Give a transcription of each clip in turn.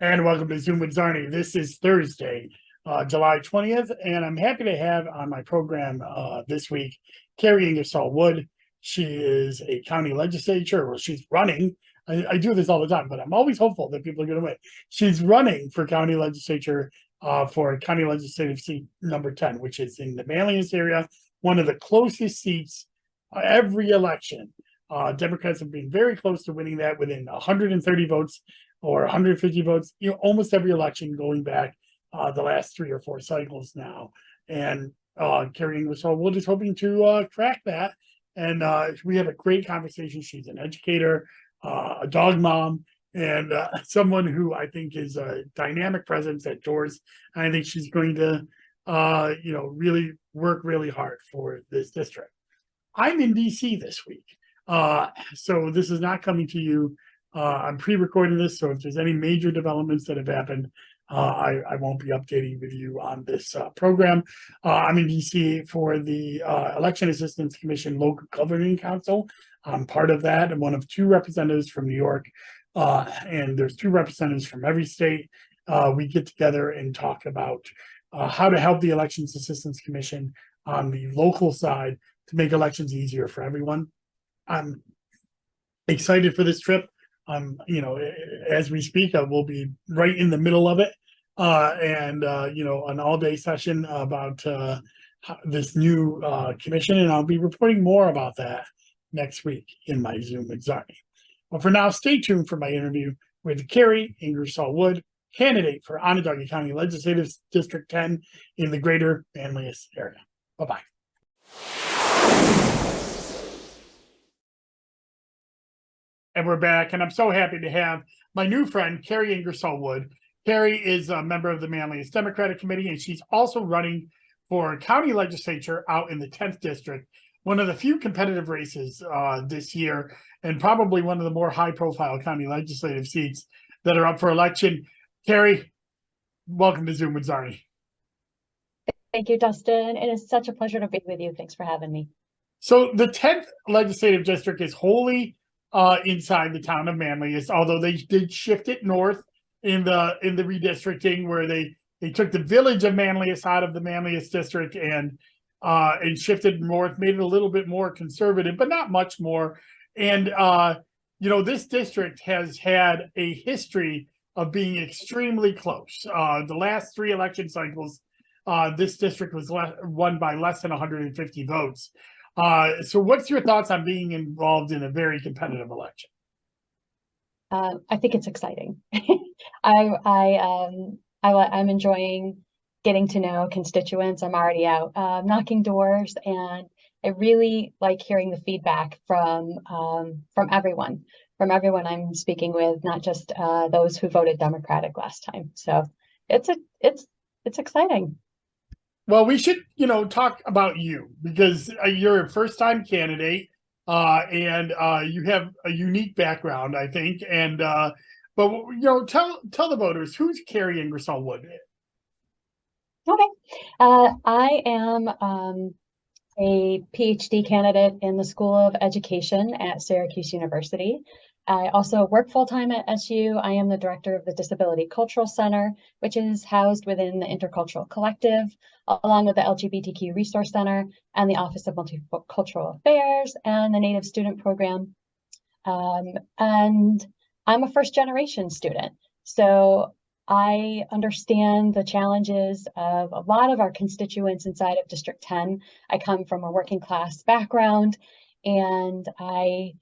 And welcome to Zoom with Czarny. This is Thursday, July 20th, and I'm happy to have on my program this week, Carrie Wood. She is a county legislature, or she's running. I do this all the time, but I'm always hopeful that people are going to win. She's running for county legislature for county legislative seat number 10, which is in the Manlius area, one of the closest seats every election. Democrats have been very close to winning that within 130 votes or 150 votes, almost every election going back the last 3 or 4 cycles now. And Carrie Wood is hoping to crack that. And we have a great conversation. She's an educator, a dog mom, and someone who I think is a dynamic presence at doors. And I think she's going to, really work really hard for this district. I'm in DC this week. So this is not coming to you. I'm pre-recording this, so if there's any major developments that have happened, I won't be updating with you on this program. I'm in DC for the Election Assistance Commission Local Governing Council. I'm part of that. I'm one of 2 representatives from New York, and there's 2 representatives from every state. We get together and talk about how to help the Elections Assistance Commission on the local side to make elections easier for everyone. I'm excited for this trip. As we speak, I will be right in the middle of it, and an all-day session about this new commission, and I'll be reporting more about that next week in my Zoom with Czarny. But for now, stay tuned for my interview with Carrie Wood, candidate for Onondaga County Legislative District 10 in the greater Manlius area. Bye-bye. And we're back, and I'm so happy to have my new friend, Carrie Wood. Carrie is a member of the Manlius Democratic Committee, and she's also running for county legislature out in the 10th district, one of the few competitive races this year, and probably one of the more high-profile county legislative seats that are up for election. Carrie, welcome to Zoom with Czarny. Thank you, Dustin. It is such a pleasure to be with you. Thanks for having me. So the 10th legislative district is wholly inside the town of Manlius, although they did shift it north in the redistricting, where they took the village of Manlius out of the Manlius district and shifted north, made it a little bit more conservative, but not much more. And this district has had a history of being extremely close. The last 3 election cycles, this district was won by less than 150 votes. So what's your thoughts on being involved in a very competitive election? I think it's exciting. I'm enjoying getting to know constituents. I'm already out knocking doors, and I really like hearing the feedback from everyone I'm speaking with, not just those who voted Democratic last time. So it's exciting. Well, we should, talk about you, because you're a first-time candidate, and you have a unique background, I think. And but tell the voters, who's Carrie Wood? Okay, I am a PhD candidate in the School of Education at Syracuse University. I also work full-time at SU. I am the director of the Disability Cultural Center, which is housed within the Intercultural Collective, along with the LGBTQ Resource Center and the Office of Multicultural Affairs and the Native Student Program. And I'm a first-generation student, so I understand the challenges of a lot of our constituents inside of District 10. I come from a working class background, and I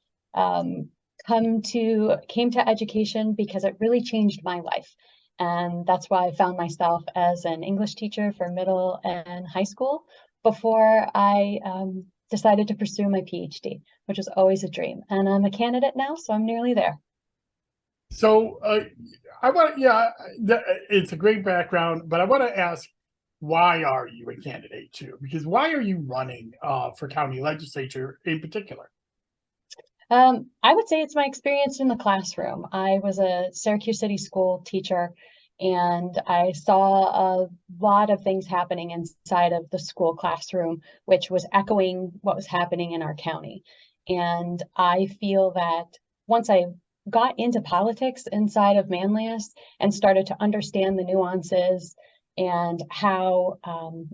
came to education because it really changed my life. And that's why I found myself as an English teacher for middle and high school before I decided to pursue my PhD, which was always a dream. And I'm a candidate now, so I'm nearly there. So it's a great background, but I want to ask, why are you a candidate too? Because why are you running for county legislature in particular? I would say it's my experience in the classroom. I was a Syracuse City School teacher, and I saw a lot of things happening inside of the school classroom, which was echoing what was happening in our county. And I feel that once I got into politics inside of Manlius and started to understand the nuances and how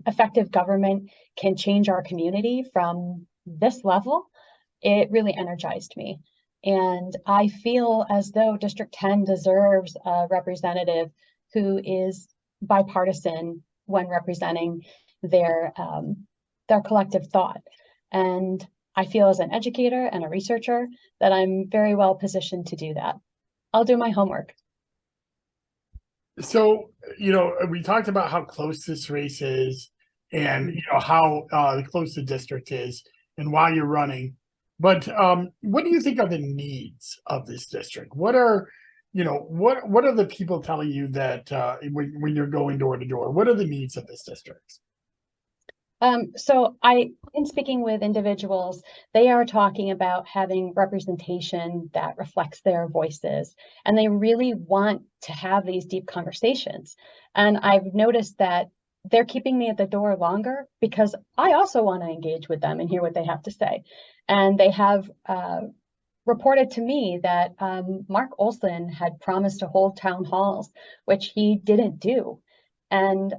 effective government can change our community from this level, it really energized me. And I feel as though District 10 deserves a representative who is bipartisan when representing their collective thought. And I feel as an educator and a researcher that I'm very well positioned to do that. I'll do my homework. So, we talked about how close this race is and, how close the district is and why you're running. But what do you think are the needs of this district? What are, what are the people telling you that when you're going door to door? What are the needs of this district? So in speaking with individuals, they are talking about having representation that reflects their voices, and they really want to have these deep conversations. And I've noticed that they're keeping me at the door longer because I also want to engage with them and hear what they have to say. And they have reported to me that Mark Olson had promised to hold town halls, which he didn't do. And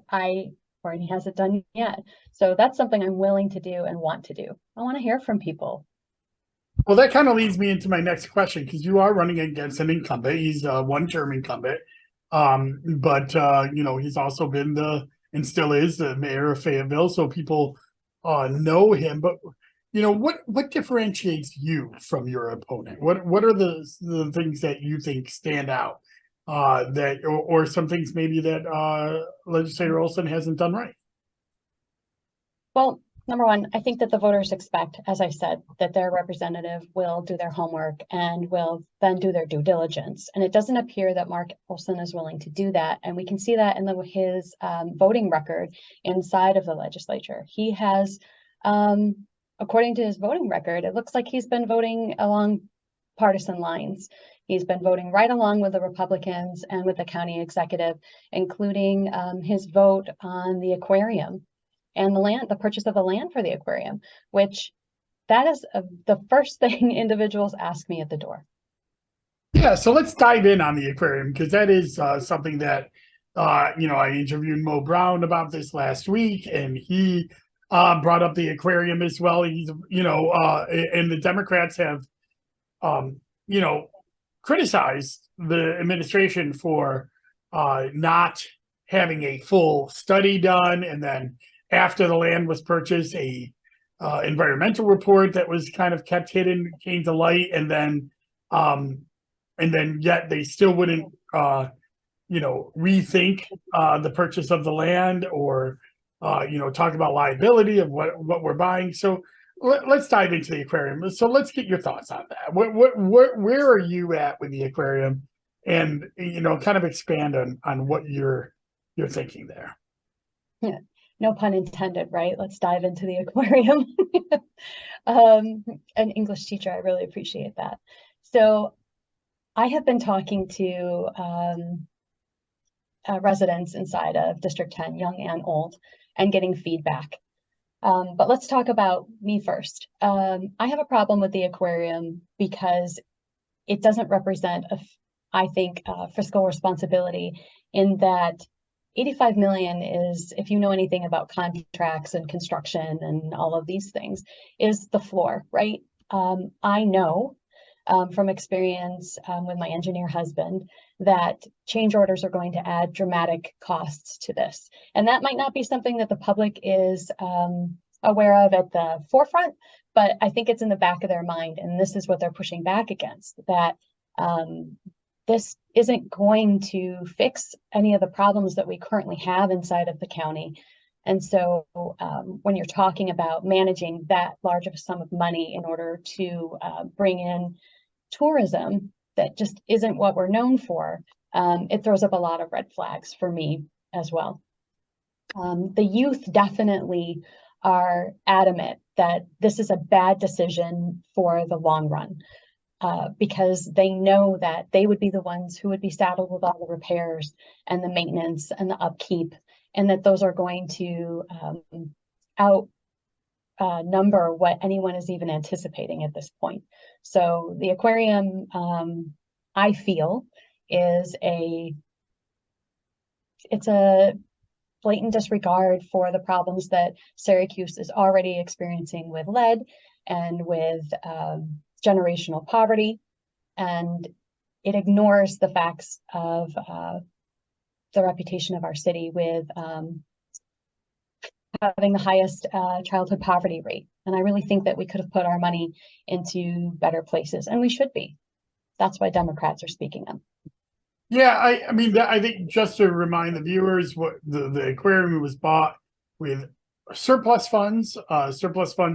he hasn't done yet. So that's something I'm willing to do and want to do. I want to hear from people. Well, that kind of leads me into my next question, because you are running against an incumbent. He's a one-term incumbent. But he's also been and still is the mayor of Fayetteville. So people know him. But, what differentiates you from your opponent? What are the things that you think stand out? Or some things maybe that Legislator Olson hasn't done right? Well, number one, I think that the voters expect, as I said, that their representative will do their homework and will then do their due diligence. And it doesn't appear that Mark Olson is willing to do that. And we can see that in his voting record inside of the legislature. He has, according to his voting record, it looks like he's been voting along partisan lines. He's been voting right along with the Republicans and with the county executive, including his vote on the aquarium and the purchase of the land for the aquarium, which that is the first thing individuals ask me at the door. Yeah, so let's dive in on the aquarium, because that is something that, I interviewed Mo Brown about this last week, and he brought up the aquarium as well. He's, and the Democrats have, criticized the administration for not having a full study done, and then after the land was purchased, a environmental report that was kind of kept hidden came to light, and then yet they still wouldn't rethink the purchase of the land, or talk about liability of what we're buying. So let's dive into the aquarium. So let's get your thoughts on that. Where are you at with the aquarium, and kind of expand on what you're thinking there. Yeah, no pun intended, right? Let's dive into the aquarium. An English teacher, I really appreciate that. So I have been talking to residents inside of District 10, young and old, and getting feedback. But let's talk about me first. I have a problem with the aquarium because it doesn't represent, I think, fiscal responsibility, in that 85 million is, if you know anything about contracts and construction and all of these things, is the floor, right? I know from experience with my engineer husband that change orders are going to add dramatic costs to this. And that might not be something that the public is aware of at the forefront, but I think it's in the back of their mind. And this is what they're pushing back against, that this isn't going to fix any of the problems that we currently have inside of the county. And so when you're talking about managing that large of a sum of money in order to bring in tourism that just isn't what we're known for, it throws up a lot of red flags for me as well. The youth definitely are adamant that this is a bad decision for the long run, because they know that they would be the ones who would be saddled with all the repairs and the maintenance and the upkeep, and that those are going to outnumber what anyone is even anticipating at this point. So the aquarium I feel is it's a blatant disregard for the problems that Syracuse is already experiencing with lead and with generational poverty. And it ignores the facts of the reputation of our city with having the highest childhood poverty rate. And I really think that we could have put our money into better places, and we should be. That's why Democrats are speaking up. Yeah, I mean, I think just to remind the viewers, what the aquarium was bought with surplus funds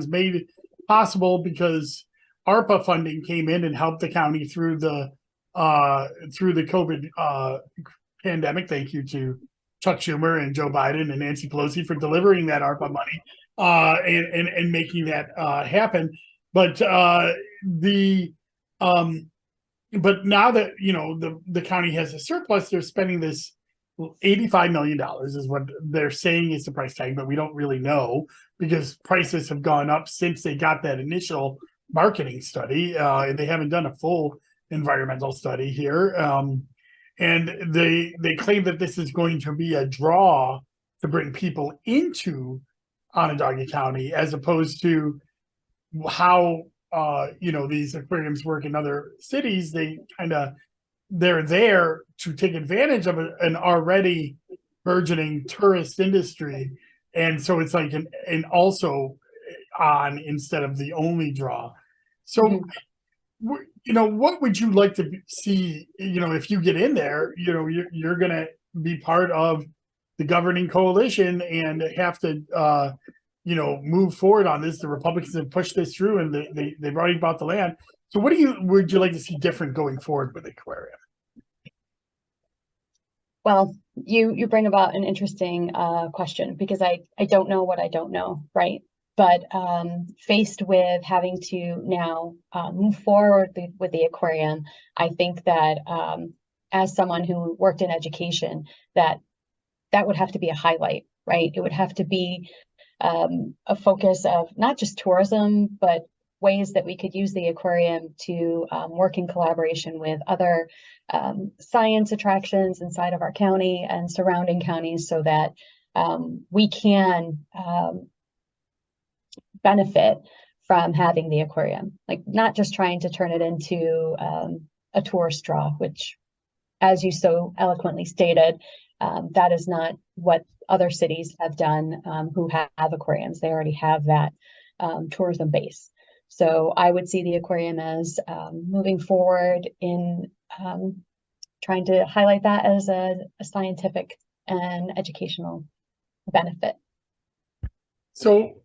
made possible because ARPA funding came in and helped the county through the COVID pandemic. Thank you to Chuck Schumer and Joe Biden and Nancy Pelosi for delivering that ARPA money and making that happen. But but now that the county has a surplus, they're spending this $85 million is what they're saying is the price tag, but we don't really know because prices have gone up since they got that initial marketing study, and they haven't done a full environmental study here. And they claim that this is going to be a draw to bring people into Onondaga County, as opposed to how these aquariums work in other cities. They're there to take advantage of an already burgeoning tourist industry, and so it's like an also on instead of the only draw. So what would you like to see, if you get in there, you're going to be part of the governing coalition and have to, move forward on this. The Republicans have pushed this through and they've already bought the land. So what would you like to see different going forward with the aquarium? Well, you bring about an interesting question, because I don't know what I don't know, right? But faced with having to now move forward with the aquarium, I think that as someone who worked in education, that would have to be a highlight, right? It would have to be a focus of not just tourism, but ways that we could use the aquarium to work in collaboration with other science attractions inside of our county and surrounding counties, so that we can benefit from having the aquarium, like not just trying to turn it into a tourist draw, which, as you so eloquently stated, that is not what other cities have done who have aquariums. They already have that tourism base. So I would see the aquarium as moving forward in trying to highlight that as a scientific and educational benefit. So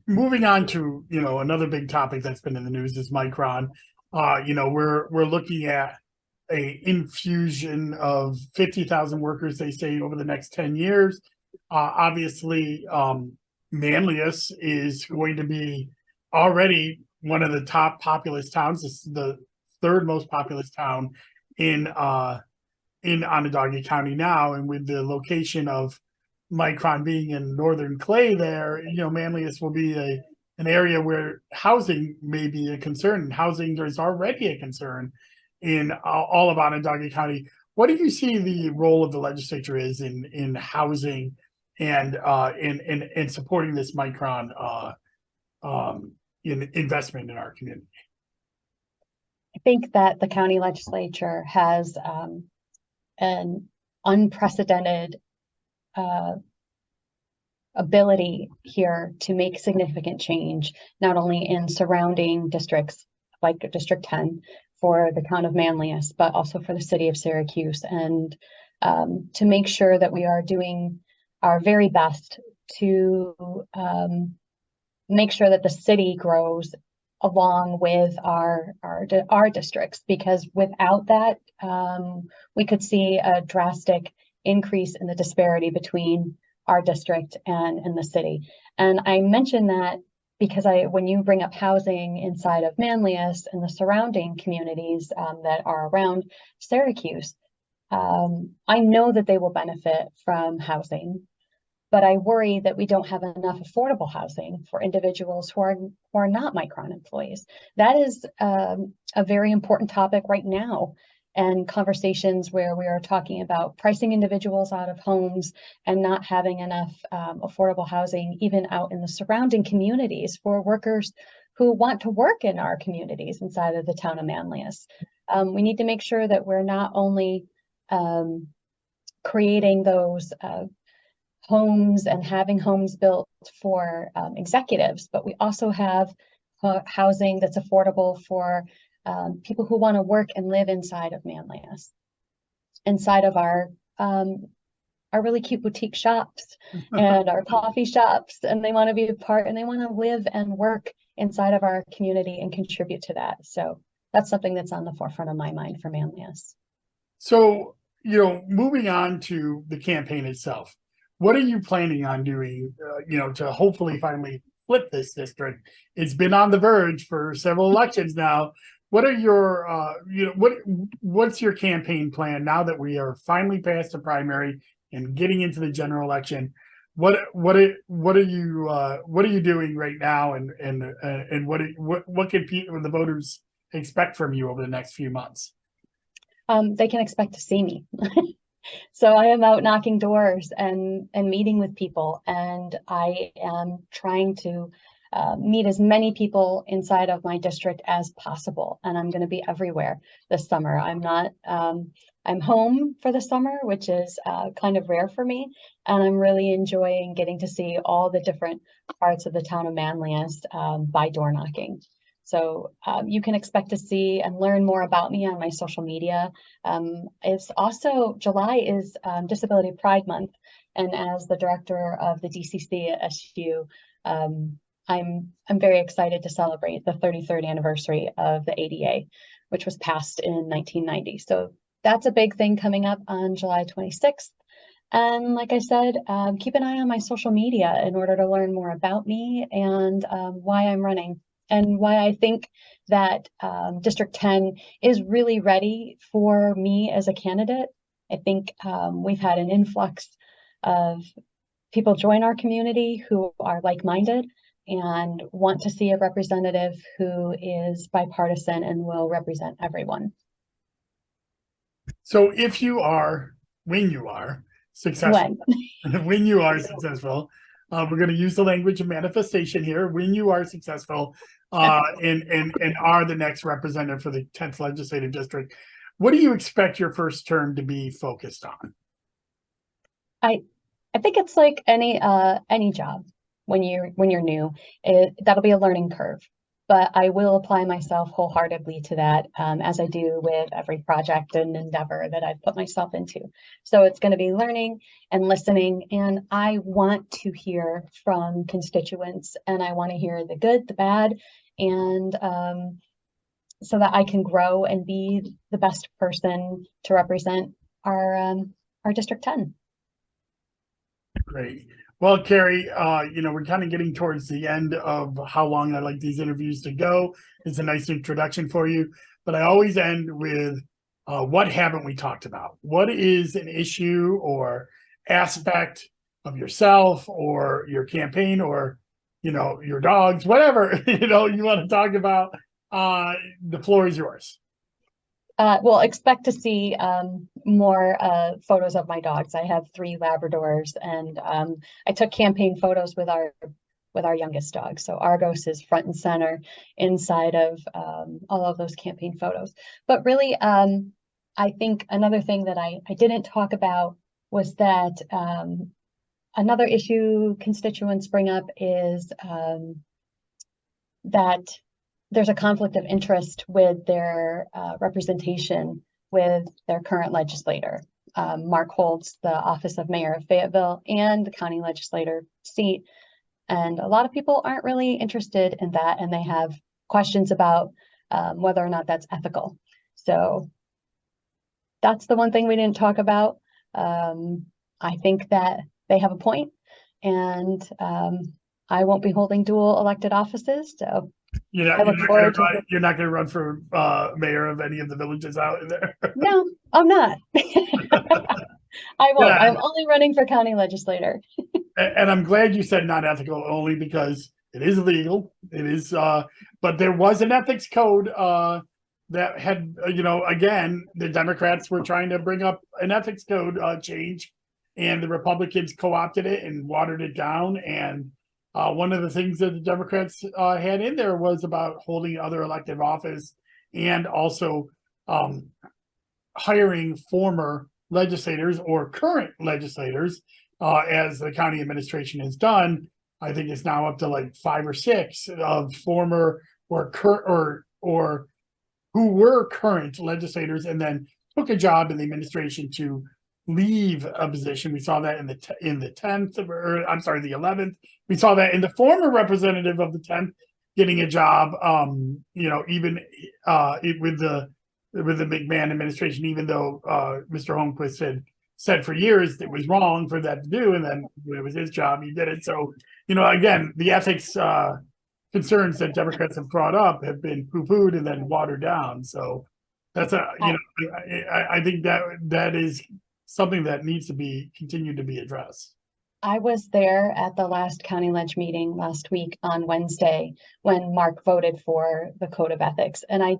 moving on to, another big topic that's been in the news is Micron. We're looking at a infusion of 50,000 workers, they say, over the next 10 years. Obviously, Manlius is going to be already one of the top populous towns. It's the third most populous town in Onondaga County now, and with the location of Micron being in Northern Clay there, Manlius will be an area where housing may be a concern, and housing is already a concern in all of Onondaga County. What do you see the role of the legislature is in housing and in supporting this Micron investment in our community? I think that the county legislature has an unprecedented ability here to make significant change, not only in surrounding districts like District 10 for the town of Manlius, but also for the city of Syracuse, and to make sure that we are doing our very best to make sure that the city grows along with our districts, because without that, we could see a drastic increase in the disparity between our district and the city. And I mention that because when you bring up housing inside of Manlius and the surrounding communities that are around Syracuse, I know that they will benefit from housing. but I worry that we don't have enough affordable housing for individuals who are not Micron employees. That is a very important topic right now, and conversations where we are talking about pricing individuals out of homes and not having enough affordable housing even out in the surrounding communities for workers who want to work in our communities inside of the town of Manlius. We need to make sure that we're not only creating those homes and having homes built for executives, but we also have housing that's affordable for people who want to work and live inside of Manlius, inside of our really cute boutique shops and our coffee shops, and they want to be a part, and they want to live and work inside of our community and contribute to that. So that's something that's on the forefront of my mind for Manlius. So, moving on to the campaign itself, what are you planning on doing, to hopefully finally flip this district? It's been on the verge for several elections now. What are your, what's your campaign plan now that we are finally past the primary and getting into the general election? What are you doing right now, and what can people, the voters, expect from you over the next few months? They can expect to see me. So I am out knocking doors and meeting with people, and I am trying to meet as many people inside of my district as possible. And I'm going to be everywhere this summer. I'm home for the summer, which is kind of rare for me. And I'm really enjoying getting to see all the different parts of the town of Manlius by door knocking. So you can expect to see and learn more about me on my social media. It's also, July is Disability Pride Month. And as the director of the DCC at SU, I'm very excited to celebrate the 33rd anniversary of the ADA, which was passed in 1990. So that's a big thing coming up on July 26th. And like I said, keep an eye on my social media in order to learn more about me and why I'm running, and why I think that District 10 is really ready for me as a candidate. I think we've had an influx of people join our community who are like-minded and want to see a representative who is bipartisan and will represent everyone. So when you are successful, when you are successful, we're going to use the language of manifestation here. When you are successful and are the next representative for the 10th legislative district, what do you expect your first term to be focused on? I think it's like any job. When you're new, that'll be a learning curve, but I will apply myself wholeheartedly to that, as I do with every project and endeavor that I've put myself into. So it's going to be learning and listening, and I want to hear from constituents, and I want to hear the good, the bad, and so that I can grow and be the best person to represent our District 10. Great. Well, Carrie, we're kind of getting towards the end of how long I like these interviews to go. It's a nice introduction for you, but I always end with what haven't we talked about? What is an issue or aspect of yourself or your campaign or, your dogs, whatever, you want to talk about? The floor is yours. Well, expect to see more photos of my dogs. I have 3 Labradors, and I took campaign photos with our youngest dog. So Argos is front and center inside of all of those campaign photos. But really, I think another thing that I didn't talk about was that another issue constituents bring up is that there's a conflict of interest with their representation with their current legislator. Mark holds the office of mayor of Fayetteville and the county legislator seat. And a lot of people aren't really interested in that, and they have questions about whether or not that's ethical. So that's the one thing we didn't talk about. I think that they have a point, and I won't be holding dual elected offices. So you're not going to run for mayor of any of the villages out in there? No, I'm not. I won't. Yeah. I'm only running for county legislator. And I'm glad you said not ethical only because it is illegal. It is, but there was an ethics code that had, again, the Democrats were trying to bring up an ethics code change, and the Republicans co-opted it and watered it down. And one of the things that the Democrats had in there was about holding other elective office and also hiring former legislators or current legislators, as the county administration has done. I think it's now up to like 5 or 6 of former or current or who were current legislators and then took a job in the administration to leave a position. We saw that in the 10th, or I'm sorry, the 11th. We saw that in the former representative of the 10th getting a job. Even with the McMahon administration, even though Mr. Holmquist said for years it was wrong for that to do, and then when it was his job, he did it. So, again, the ethics concerns that Democrats have brought up have been poo-pooed and then watered down. So that's I think that is something that needs to be continued to be addressed. I was there at the last county ledge meeting last week on Wednesday when Mark voted for the code of ethics, and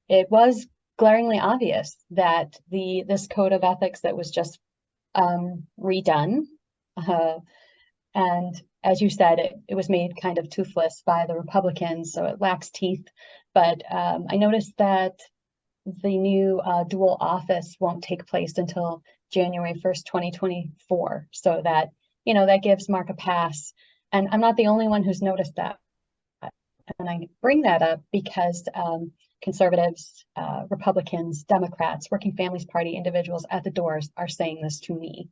it was glaringly obvious that this code of ethics that was just redone, and as you said, it was made kind of toothless by the Republicans, so it lacks teeth. But I noticed that the new dual office won't take place until January 1st, 2024. So that, that gives Mark a pass. And I'm not the only one who's noticed that. And I bring that up because conservatives, Republicans, Democrats, Working Families Party individuals at the doors are saying this to me.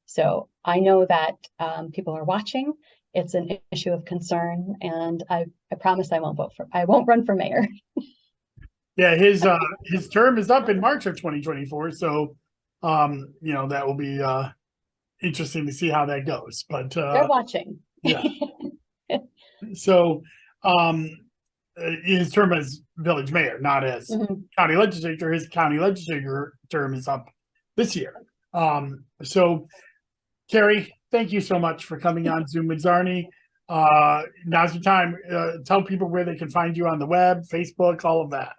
So I know that people are watching. It's an issue of concern, and I promise I won't run for mayor. Yeah, his term is up in March of 2024, so that will be interesting to see how that goes. But they're watching. Yeah. So his term as village mayor, not as county legislature. His county legislature term is up this year. So Carrie, thank you so much for coming on Zoom with Czarny. Now's your time. Tell people where they can find you on the web, Facebook, all of that.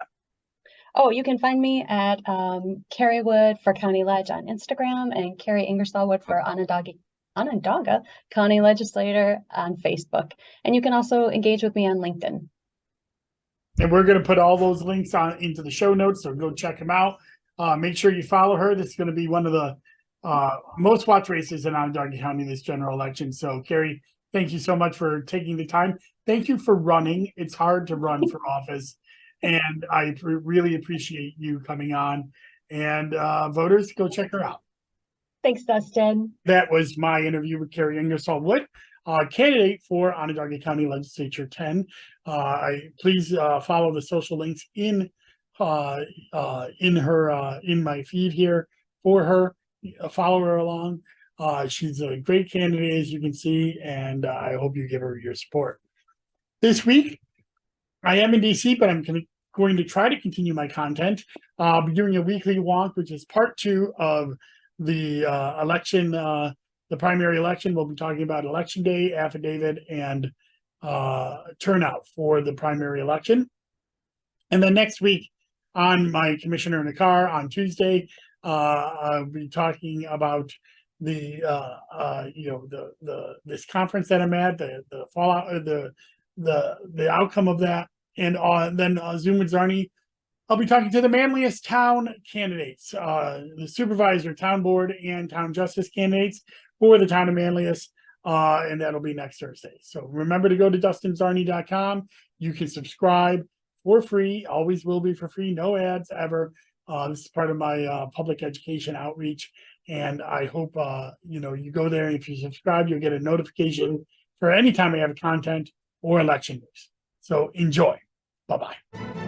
Oh, you can find me at Carrie Wood for County Ledge on Instagram and Carrie Ingersoll Wood for Onondaga County Legislature on Facebook. And you can also engage with me on LinkedIn. And we're going to put all those links into the show notes, so go check them out. Make sure you follow her. This is going to be one of the most watched races in Onondaga County this general election. So, Carrie, thank you so much for taking the time. Thank you for running. It's hard to run for office, and I really appreciate you coming on. And voters, go check her out. Thanks, Dustin. That was my interview with Carrie Ingersoll Wood, candidate for Onondaga County Legislature 10. Please follow the social links in my feed here for her. Follow her along. She's a great candidate, as you can see, and I hope you give her your support. This week, I am in DC, but I'm going to try to continue my content. I'll be doing a weekly walk, which is part 2 of the election, the primary election. We'll be talking about election day, affidavit, and turnout for the primary election. And then next week, on my Commissioner in the Car on Tuesday, I'll be talking about the this conference that I'm at, the fallout, the outcome of that, and then Zoom with Czarny. I'll be talking to the manliest town candidates, the supervisor, town board, and town justice candidates for the town of Manlius, and that'll be next Thursday. So remember to go to DustinCzarny.com. You can subscribe for free, always will be for free, no ads ever. This is part of my public education outreach, and I hope you go there. If you subscribe, you'll get a notification for any time I have content or election news. So enjoy. Bye-bye.